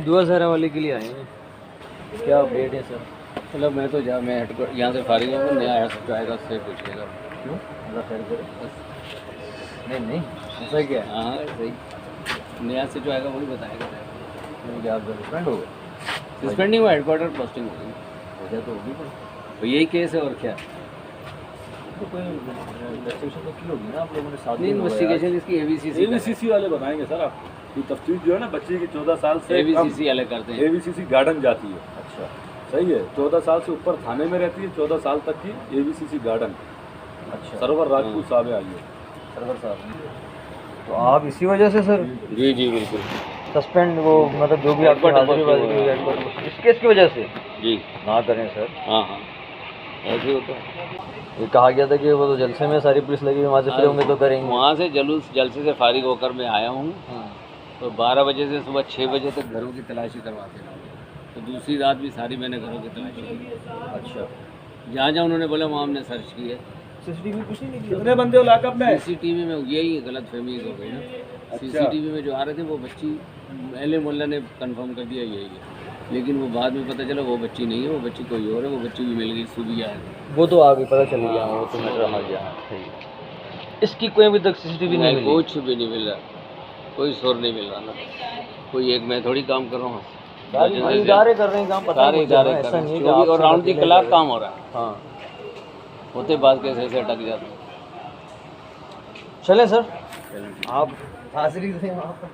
दुआ सहरा वाले के लिए आए हैं। क्या अपडेट है सर? मतलब मैं तो मैं यहाँ से फारिग हूँ, नया आया सब आएगा उससे पूछिएगा। क्यों? अल्लाह खैर करे। नहीं नहीं, ऐसा क्या है? हाँ सही, नया से जो आएगा वही बताएगा। मुझे आप सस्पेंड हो गए? सस्पेंड नहीं हुआ, हेडक्वार्टर पोस्टिंग हो गई। वजह तो होगी पर तो यही केस है और क्या। तो कोई इन्वेस्टिगेशन तो की होगी ना आप लोगों ने? साथ नहीं, इन्वेस्टिगेशन इसकी एवीसीसी वाले बनाएंगे सर। आप ये तफ्तीश जो है ना, बच्चे की 14 साल से एवीसीसी वाले करते हैं। एवीसीसी गार्डन जाती है। अच्छा सही है, 14 साल से ऊपर थाने में रहती है, 14 साल तक की एवीसीसी गार्डन। अच्छा, सरवर राजपूत साहब आइए। सरवर साहब, तो आप इसी वजह से सर जी जी बिल्कुल। सस्पेंड, वो मतलब जो भी आपको इस केस की वजह से जी ना करें सर। हाँ हाँ, ऐसे ही होता है। ये कहा गया था कि वो तो जलसे में सारी पुलिस लगी हुई, वहाँ से फिर उम्मीद तो करेंगे। वहाँ से जलसे से फारिग होकर मैं आया हूँ, तो 12 बजे से सुबह 6 बजे तक घरों की तलाशी करवाते रहा। तो दूसरी रात भी सारी मैंने घरों की तलाशी की। अच्छा, जहाँ जहाँ उन्होंने बोला वहाँ हमने सर्च की है। सीसीटीवी कुछ नहीं निकली? कितने बंदे हो लॉकअप में? सीसीटीवी में यही गलत फहमी हो गई ना। सीसीटीवी में जो आ रहे थे वो बच्ची, एल मोल्ला ने कंफर्म कर दिया यही है, लेकिन वो बाद में पता चला वो बच्ची नहीं है, वो बच्ची कोई और है। वो बच्ची भी मिल गई, सुबिया है। वो तो आगे पता चल गया, वो तो मैटर आ गया। इसकी कोई अभी तक सीसीटीवी नहीं मिली? कुछ भी नहीं मिल रहा, कोई शोर नहीं मिल रहा ना। कोई एक मैं थोड़ी काम कर रहा हूँ, इदारे कर रहे हैं काम, पता सारे है इदारे ऐसा नहीं है और राउंड दी क्लाक काम हो रहा है। हाँ होते बाद कैसे ऐसे अटक जाते हैं। चले सर, आप हाजिरी दें वहाँ पर।